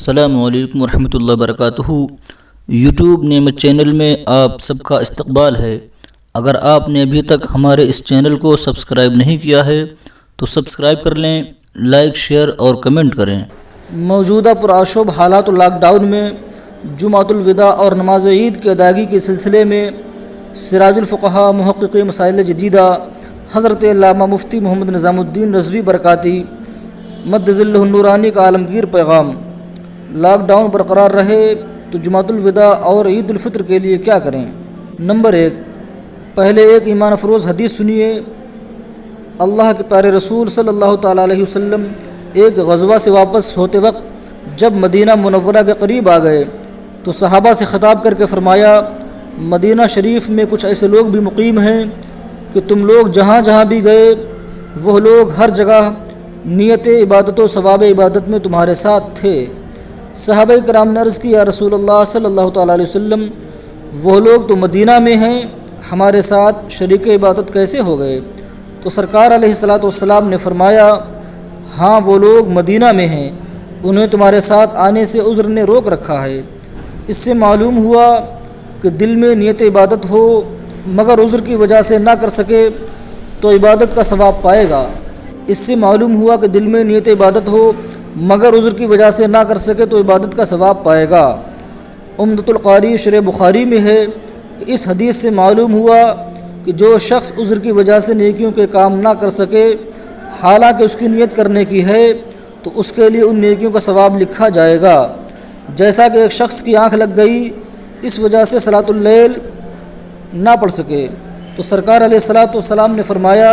السلام علیکم ورحمۃ اللہ وبرکاتہ۔ یوٹیوب نعمت چینل میں آپ سب کا استقبال ہے۔ اگر آپ نے ابھی تک ہمارے اس چینل کو سبسکرائب نہیں کیا ہے تو سبسکرائب کر لیں، لائک، شیئر اور کمنٹ کریں۔ موجودہ پرآشوب حالات لاک ڈاؤن میں جمعۃ الوداع اور نماز عید کی ادائیگی کے سلسلے میں سراج الفقہاء محقق مسائل جدیدہ حضرت علامہ مفتی محمد نظام الدین رضوی برکاتی مد ظلہ النورانی کا عالمگیر پیغام: لاک ڈاؤن برقرار رہے تو جمعۃ الوداع اور عید الفطر کے لیے کیا کریں؟ نمبر 1، پہلے ایک ایمان افروز حدیث سنیے۔ اللہ کے پیارے رسول صلی اللہ تعالیٰ علیہ وسلم ایک غزوہ سے واپس ہوتے وقت جب مدینہ منورہ کے قریب آ گئے تو صحابہ سے خطاب کر کے فرمایا: مدینہ شریف میں کچھ ایسے لوگ بھی مقیم ہیں کہ تم لوگ جہاں جہاں بھی گئے وہ لوگ ہر جگہ نیت عبادت و ثواب عبادت میں تمہارے ساتھ تھے۔ صحابہ کرام نے عرض کی: یا رسول اللہ صلی اللہ تعالیٰ علیہ وسلم، وہ لوگ تو مدینہ میں ہیں، ہمارے ساتھ شریک عبادت کیسے ہو گئے؟ تو سرکار علیہ الصلاۃ والسلام نے فرمایا: ہاں، وہ لوگ مدینہ میں ہیں، انہیں تمہارے ساتھ آنے سے عذر نے روک رکھا ہے۔ اس سے معلوم ہوا کہ دل میں نیت عبادت ہو مگر عذر کی وجہ سے نہ کر سکے تو عبادت کا ثواب پائے گا۔ اس سے معلوم ہوا کہ دل میں نیت عبادت ہو مگر عذر کی وجہ سے نہ کر سکے تو عبادت کا ثواب پائے گا۔ عمدۃ القاری شرح بخاری میں ہے کہ اس حدیث سے معلوم ہوا کہ جو شخص عذر کی وجہ سے نیکیوں کے کام نہ کر سکے حالانکہ اس کی نیت کرنے کی ہے تو اس کے لیے ان نیکیوں کا ثواب لکھا جائے گا۔ جیسا کہ ایک شخص کی آنکھ لگ گئی، اس وجہ سے صلاۃ اللیل نہ پڑھ سکے تو سرکار علیہ الصلاۃ والسلام نے فرمایا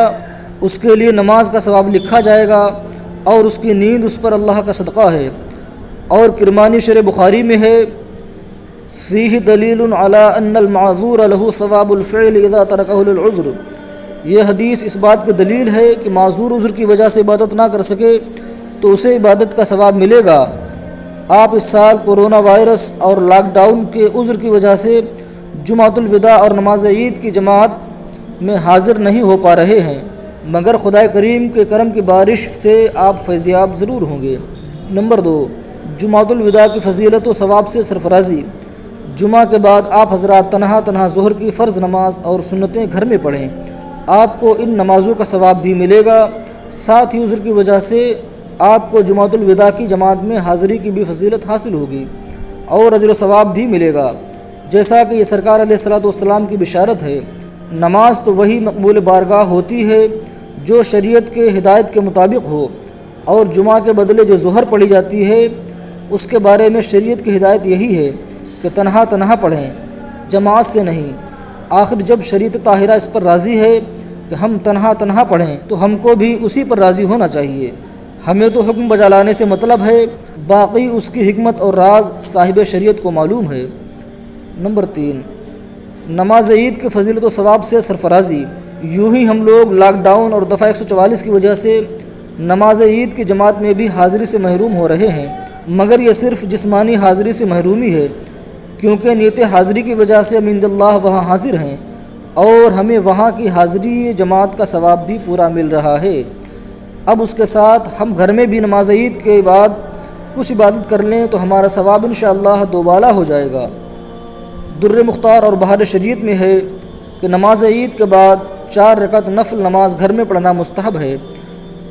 اس کے لیے نماز کا ثواب لکھا جائے گا اور اس کی نیند اس پر اللہ کا صدقہ ہے۔ اور کرمانی شرح بخاری میں ہے: فیہ دلیل علی ان المعذور له ثواب الفعل اذا ترکہ للعذر۔ یہ حدیث اس بات کی دلیل ہے کہ معذور عذر کی وجہ سے عبادت نہ کر سکے تو اسے عبادت کا ثواب ملے گا۔ آپ اس سال کورونا وائرس اور لاک ڈاؤن کے عذر کی وجہ سے جمعۃ الوداع اور نماز عید کی جماعت میں حاضر نہیں ہو پا رہے ہیں، مگر خدا کریم کے کرم کی بارش سے آپ فیضیاب ضرور ہوں گے۔ نمبر 2، جمعۃ الوداع کی فضیلت و ثواب سے سرفرازی۔ جمعہ کے بعد آپ حضرات تنہا ظہر کی فرض نماز اور سنتیں گھر میں پڑھیں، آپ کو ان نمازوں کا ثواب بھی ملے گا، ساتھ ہی عذر کی وجہ سے آپ کو جمعۃ الوداع کی جماعت میں حاضری کی بھی فضیلت حاصل ہوگی اور اجر و ثواب بھی ملے گا، جیسا کہ یہ سرکار علیہ الصلاۃ والسلام کی بشارت ہے۔ نماز تو وہی مقبول بارگاہ ہوتی ہے جو شریعت کے ہدایت کے مطابق ہو، اور جمعہ کے بدلے جو ظہر پڑھی جاتی ہے اس کے بارے میں شریعت کی ہدایت یہی ہے کہ تنہا پڑھیں، جماعت سے نہیں۔ آخر جب شریعت طاہرہ اس پر راضی ہے کہ ہم تنہا پڑھیں تو ہم کو بھی اسی پر راضی ہونا چاہیے۔ ہمیں تو حکم بجا لانے سے مطلب ہے، باقی اس کی حکمت اور راز صاحب شریعت کو معلوم ہے۔ نمبر 3، نماز عید کے فضیلت و ثواب سے سرفرازی۔ یوں ہی ہم لوگ لاک ڈاؤن اور دفعہ 144 کی وجہ سے نماز عید کی جماعت میں بھی حاضری سے محروم ہو رہے ہیں، مگر یہ صرف جسمانی حاضری سے محرومی ہے، کیونکہ نیت حاضری کی وجہ سے ہم عند اللہ وہاں حاضر ہیں اور ہمیں وہاں کی حاضری جماعت کا ثواب بھی پورا مل رہا ہے۔ اب اس کے ساتھ ہم گھر میں بھی نماز عید کے بعد کچھ عبادت کر لیں تو ہمارا ثواب انشاءاللہ دوبالا ہو جائے گا۔ در مختار اور بہار شریعت میں ہے کہ نماز عید کے بعد 4 رکعت نفل نماز گھر میں پڑھنا مستحب ہے۔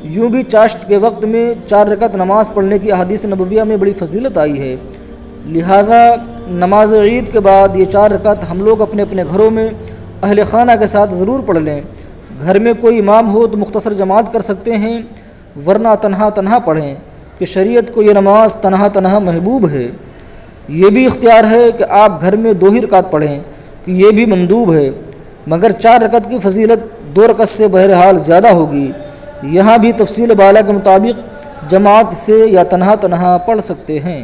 یوں بھی چاشت کے وقت میں 4 رکعت نماز پڑھنے کی احادیث نبویہ میں بڑی فضیلت آئی ہے، لہذا نماز عید کے بعد یہ 4 رکعت ہم لوگ اپنے اپنے گھروں میں اہل خانہ کے ساتھ ضرور پڑھ لیں۔ گھر میں کوئی امام ہو تو مختصر جماعت کر سکتے ہیں، ورنہ تنہا پڑھیں کہ شریعت کو یہ نماز تنہا محبوب ہے۔ یہ بھی اختیار ہے کہ آپ گھر میں 2 ہی رکعت پڑھیں کہ یہ بھی مندوب ہے، مگر 4 رکعت کی فضیلت 2 رکعت سے بہرحال زیادہ ہوگی۔ یہاں بھی تفصیل بالا کے مطابق جماعت سے یا تنہا پڑھ سکتے ہیں۔